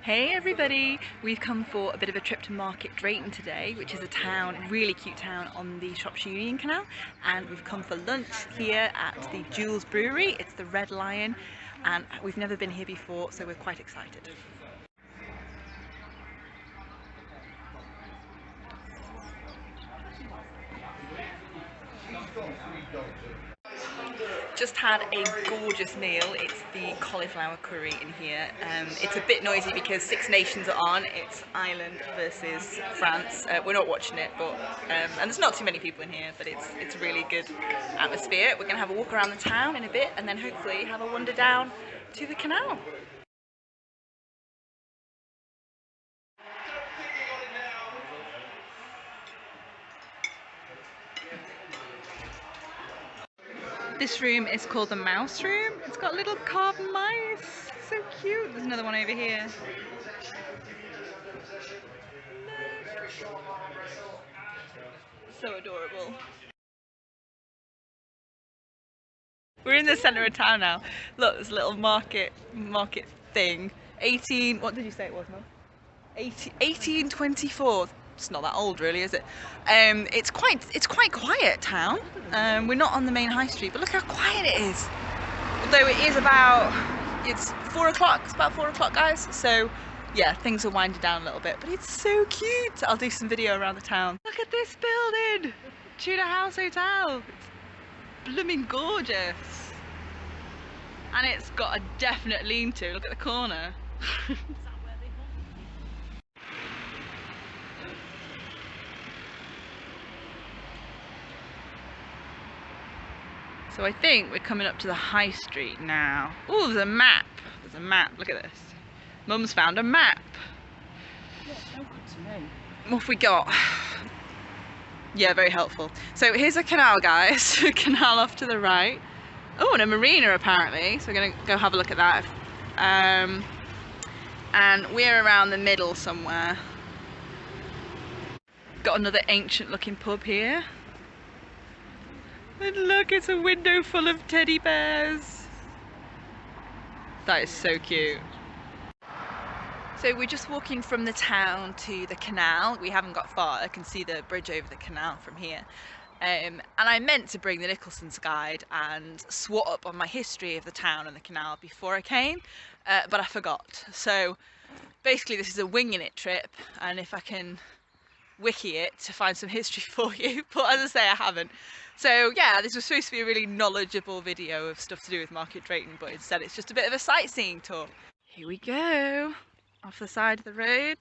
Hey everybody! We've come for a bit of a trip to Market Drayton today, which is a town, really cute town on the Shropshire Union Canal, and we've come for lunch here at the Jules Brewery. It's the Red Lion, and we've never been here before, so we're quite excited. Just had a gorgeous meal. It's the cauliflower curry in here. It's a bit noisy because Six Nations are on. It's Ireland versus France. We're not watching it, but and there's not too many people in here, but it's a really good atmosphere. We're gonna have a walk around the town in a bit, and then hopefully have a wander down to the canal. This room is called the mouse room. It's got little carved mice. So cute. There's another one over here. So adorable. We're in the centre of town now. Look, there's a little market thing. What did you say it was, Mum? 1824. It's not that old really, is it? It's quite quiet town. We're not on the main high street, but look how quiet it is. Although it's 4 o'clock, it's about 4 o'clock, guys. So yeah, things are winding down a little bit, but it's so cute. I'll do some video around the town. Look at this building, Tudor House Hotel. It's blooming gorgeous. And it's got a definite lean-to. Look at the corner. So I think we're coming up to the high street now. Oh, there's a map. There's a map. Look at this. Mum's found a map. Yeah, it's no good to me. What have we got? Yeah, very helpful. So here's a canal, guys. Canal off to the right. Oh, and a marina apparently. So we're going to go have a look at that. And we're around the middle somewhere. Got another ancient looking pub here. And look, it's a window full of teddy bears. That is so cute. So we're just walking from the town to the canal. We haven't got far. I can see the bridge over the canal from here. And I meant to bring the Nicholson's guide and swat up on my history of the town and the canal before I came, but I forgot. So basically this is a winging it trip, and if I can wiki it to find some history for you, but as I say, I haven't. So yeah, this was supposed to be a really knowledgeable video of stuff to do with Market Drayton, but instead it's just a bit of a sightseeing tour. Here we go, off the side of the road.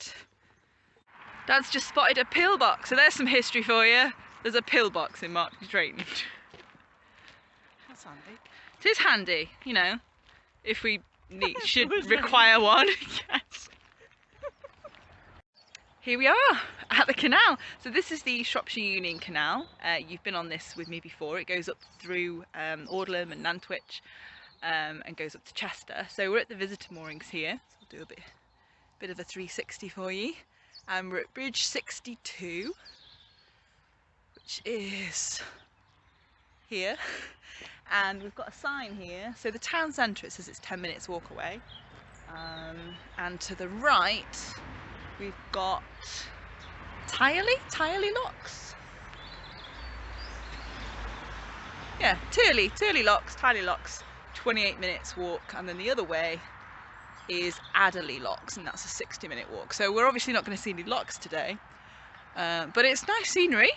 Dad's just spotted a pillbox, so there's some history for you. There's a pillbox in Market Drayton. That's handy. It is handy, you know, if we should require one. Yes. Here we are at the canal. So this is the Shropshire Union Canal. You've been on this with me before. It goes up through Aldham and Nantwich and goes up to Chester. So we're at the visitor moorings here. So I'll do a bit of a 360 for you. We're at Bridge 62, which is here. And we've got a sign here. So the town centre, it says it's 10 minutes walk away. And to the right, we've got Tirely Locks. Yeah, Tirely Locks, Tirely Locks, 28 minutes walk, and then the other way is Adderley Locks, and that's a 60-minute walk. So we're obviously not going to see any locks today, but it's nice scenery.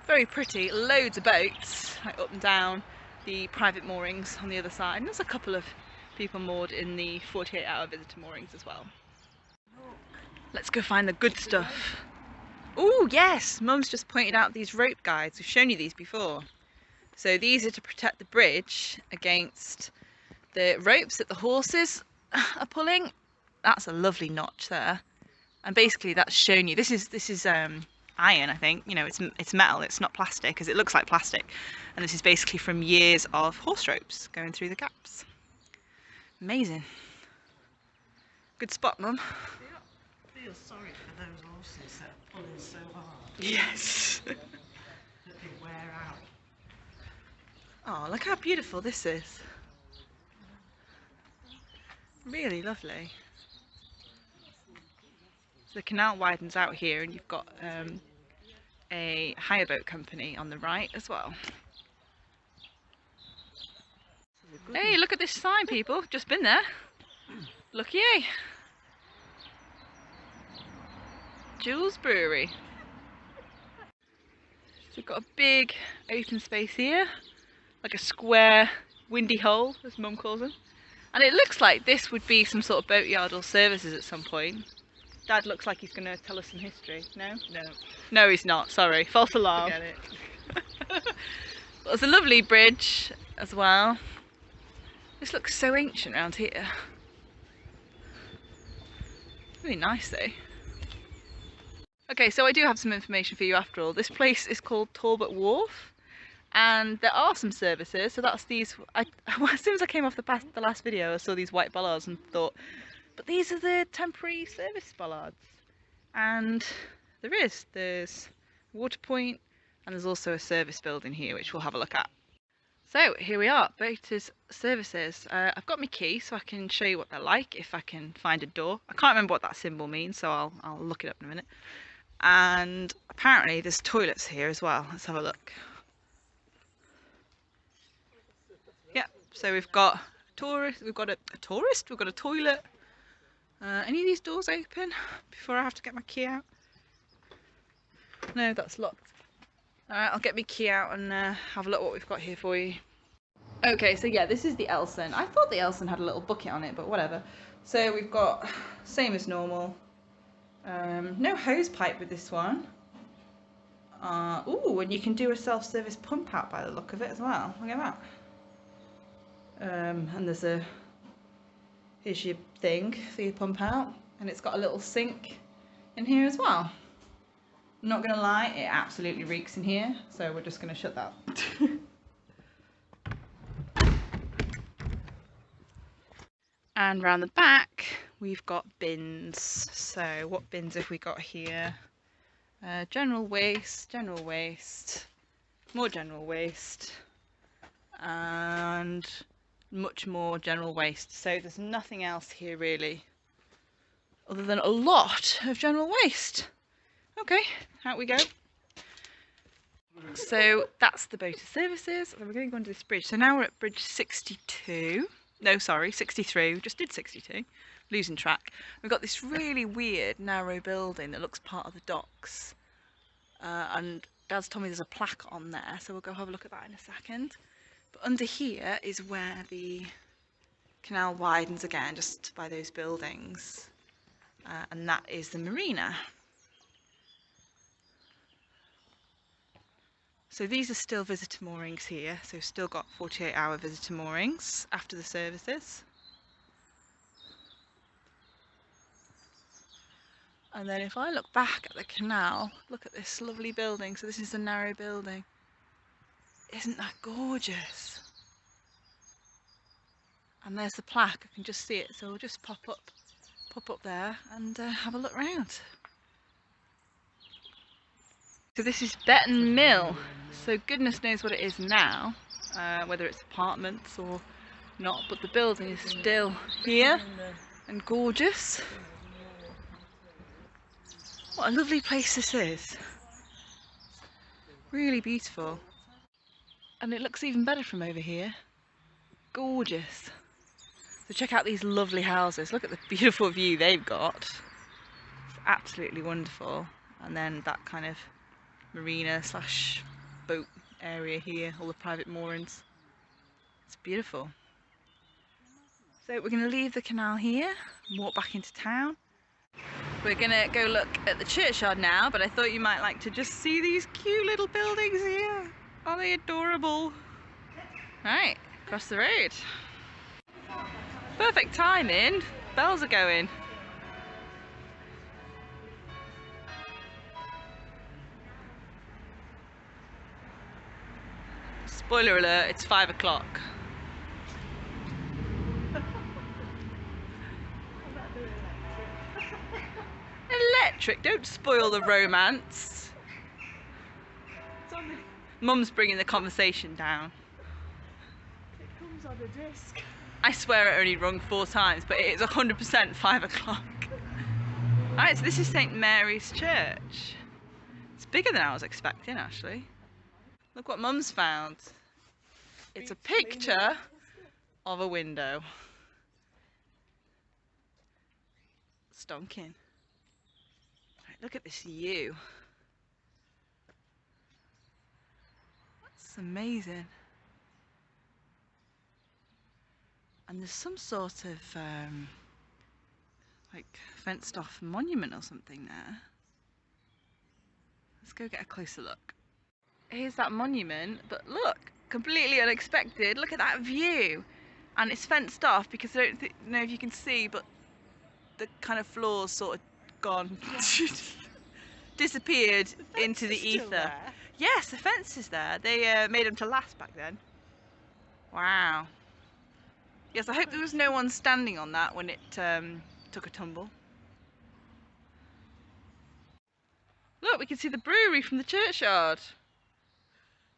Very pretty, loads of boats like up and down the private moorings on the other side, and there's a couple of people moored in the 48-hour visitor moorings as well. Let's go find the good stuff. Oh yes, Mum's just pointed out these rope guides. We've shown you these before. So these are to protect the bridge against the ropes that the horses are pulling. That's a lovely notch there. And basically that's shown you, this is iron, I think. You know, it's metal, it's not plastic, because it looks like plastic. And this is basically from years of horse ropes going through the gaps. Amazing. Good spot, Mum. I feel sorry for those horses that are pulling so hard. Yes. That they wear out. Oh, look how beautiful this is. Really lovely. So the canal widens out here, and you've got a hire boat company on the right as well. Hey, look at this sign, people. Just been there. Lucky you. Jules Brewery. So we've got a big open space here, like a square windy hole, as Mum calls them. And it looks like this would be some sort of boatyard or services at some point. Dad looks like he's going to tell us some history. No? No. No, he's not. Sorry. False alarm. Forget it. There's a lovely bridge as well. This looks so ancient around here. Really nice though. Okay, so I do have some information for you after all. This place is called Talbot Wharf, and there are some services. So that's these. As soon as I came off the last video, I saw these white bollards and thought, but these are the temporary service bollards. And there's water point, and there's also a service building here, which we'll have a look at. So here we are, Boaters Services. I've got my key so I can show you what they're like if I can find a door. I can't remember what that symbol means, so I'll look it up in a minute. And apparently there's toilets here as well. Let's have a look. Yeah, so we've got tourist, we've got a tourist, we've got a toilet. Any of these doors open before I have to get my key out? No, that's locked. Alright, I'll get my key out and have a look what we've got here for you. Okay, so yeah, this is the Elson. I thought the Elson had a little bucket on it, but whatever. So we've got, same as normal. No hose pipe with this one. Ooh, and you can do a self-service pump out by the look of it as well. Look at that. And here's your thing for your pump out. And it's got a little sink in here as well. I'm not gonna lie, it absolutely reeks in here, so we're just gonna shut that. And round the back, we've got bins. So what bins have we got here? General waste, more general waste, and much more general waste. So there's nothing else here really, other than a lot of general waste. Okay, out we go. So that's the Boater Services. We're going to go under this bridge. So now we're at bridge 62. No, sorry, 63. We just did 62. Losing track. We've got this really weird narrow building that looks part of the docks. And Dad's told me there's a plaque on there, so we'll go have a look at that in a second. But under here is where the canal widens again, just by those buildings. And that is the Marina. So these are still visitor moorings here, so still got 48-hour visitor moorings after the services. And then if I look back at the canal, look at this lovely building. So this is the narrow building. Isn't that gorgeous? And there's the plaque, I can just see it, so we'll just pop up there and have a look round. So this is Betton Mill, so goodness knows what it is now, whether it's apartments or not, but the building is still here and gorgeous. What a lovely place this is. Really beautiful. And it looks even better from over here. Gorgeous. So check out these lovely houses. Look at the beautiful view they've got. It's absolutely wonderful. And then that kind of marina slash boat area here, all the private moorings. It's beautiful. So we're going to leave the canal here and walk back into town. We're going to go look at the churchyard now, but I thought you might like to just see these cute little buildings here. Are they adorable? Right, across the road. Perfect timing, bells are going. Spoiler alert, it's 5 o'clock. Electric, don't spoil the romance. Mum's bringing the conversation down. It comes on a disc. I swear it only rung 4 times, but it is 100% 5 o'clock. Alright, so this is St Mary's Church. It's bigger than I was expecting, actually. Look what Mum's found. It's a picture of a window. Stonking. Right, look at this view. That's amazing. And there's some sort of like fenced off monument or something there. Let's go get a closer look. Here's that monument, but look, completely unexpected. Look at that view. And it's fenced off because I don't know if you can see, but the kind of floor's sort of gone. Disappeared into the ether. Yes, the fence is there. They made them to last back then. Wow. Yes, I hope there was no one standing on that when it took a tumble. Look, we can see the brewery from the churchyard.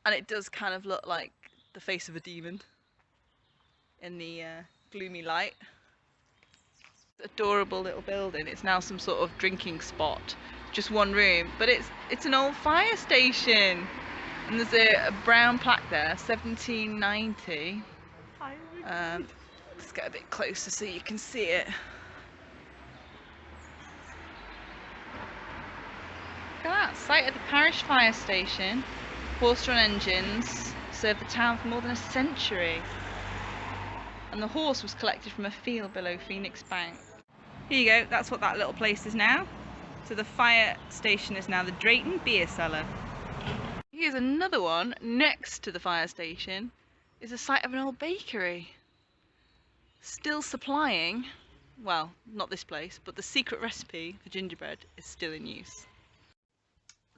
And it does kind of look like the face of a demon in the gloomy light. Adorable little building. It's now some sort of drinking spot. Just one room, but it's an old fire station. And there's a brown plaque there, 1790. Let's get a bit closer so you can see it. Look at that, site of the parish fire station. Horse-drawn engines served the town for more than a century. And the horse was collected from a field below Phoenix Bank. Here you go, that's what that little place is now. So the fire station is now the Drayton beer cellar. Here's another one next to the fire station. Is the site of an old bakery. Still supplying, well, not this place, but the secret recipe for gingerbread is still in use.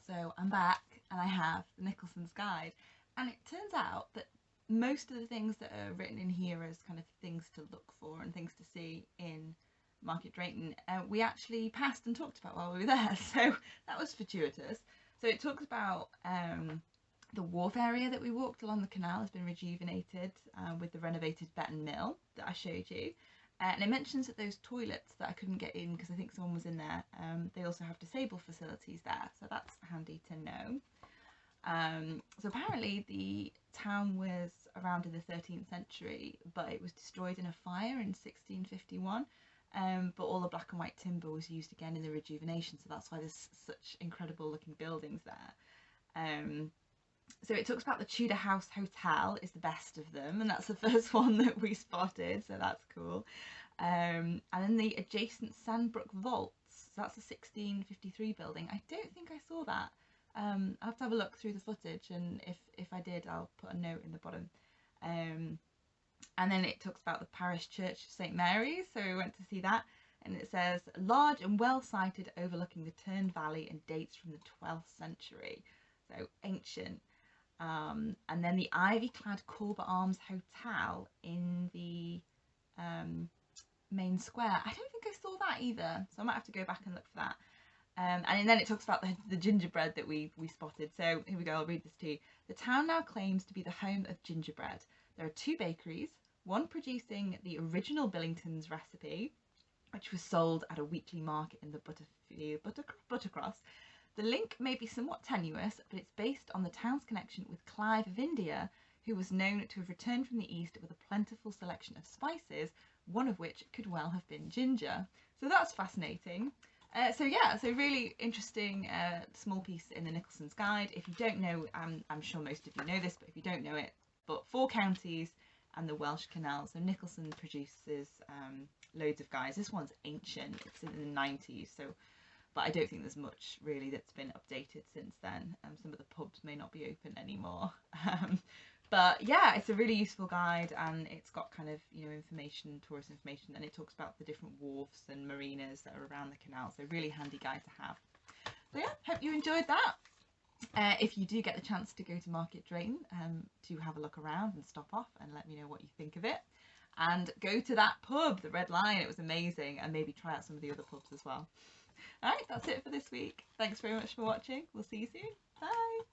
So I'm back and I have the Nicholson's Guide, and it turns out that most of the things that are written in here as kind of things to look for and things to see in Market Drayton, we actually passed and talked about while we were there, so that was fortuitous. So it talks about the wharf area that we walked along the canal has been rejuvenated with the renovated Betton Mill that I showed you. And it mentions that those toilets that I couldn't get in because I think someone was in there, they also have disabled facilities there, so that's handy to know. So apparently the town was around in the 13th century, but it was destroyed in a fire in 1651. But all the black and white timber was used again in the rejuvenation, so that's why there's such incredible looking buildings there. So it talks about the Tudor House Hotel is the best of them, and that's the first one that we spotted, so that's cool. And then the adjacent Sandbrook Vaults, so that's a 1653 building. I don't think I saw that. I'll have to have a look through the footage, and if I did, I'll put a note in the bottom. And then it talks about the parish church of St Mary's, so we went to see that, and it says large and well sited, overlooking the Tern Valley, and dates from the 12th century, so ancient. And then the ivy-clad Corbett Arms Hotel in the main square. I don't think I saw that either, so I might have to go back and look for that. And then it talks about the gingerbread that we spotted. So here we go, I'll read this to you. The town now claims to be the home of gingerbread. There are 2 bakeries, one producing the original Billington's recipe, which was sold at a weekly market in the Buttercross. The link may be somewhat tenuous, but it's based on the town's connection with Clive of India, who was known to have returned from the east with a plentiful selection of spices, one of which could well have been ginger. So that's fascinating. So really interesting small piece in the Nicholson's Guide. If you don't know, I'm sure most of you know this, but if you don't know it, but 4 counties and the Welsh Canal. So Nicholson produces loads of guides. This one's ancient, it's in the 90s, so but I don't think there's much really that's been updated since then. Some of the pubs may not be open anymore. But yeah, it's a really useful guide, and it's got kind of, you know, information, tourist information, and it talks about the different wharfs and marinas that are around the canal. So really handy guide to have. So yeah, hope you enjoyed that. If you do get the chance to go to Market Drayton, to have a look around and stop off and let me know what you think of it. And go to that pub, the Red Lion, it was amazing, and maybe try out some of the other pubs as well. Alright, that's it for this week. Thanks very much for watching. We'll see you soon. Bye!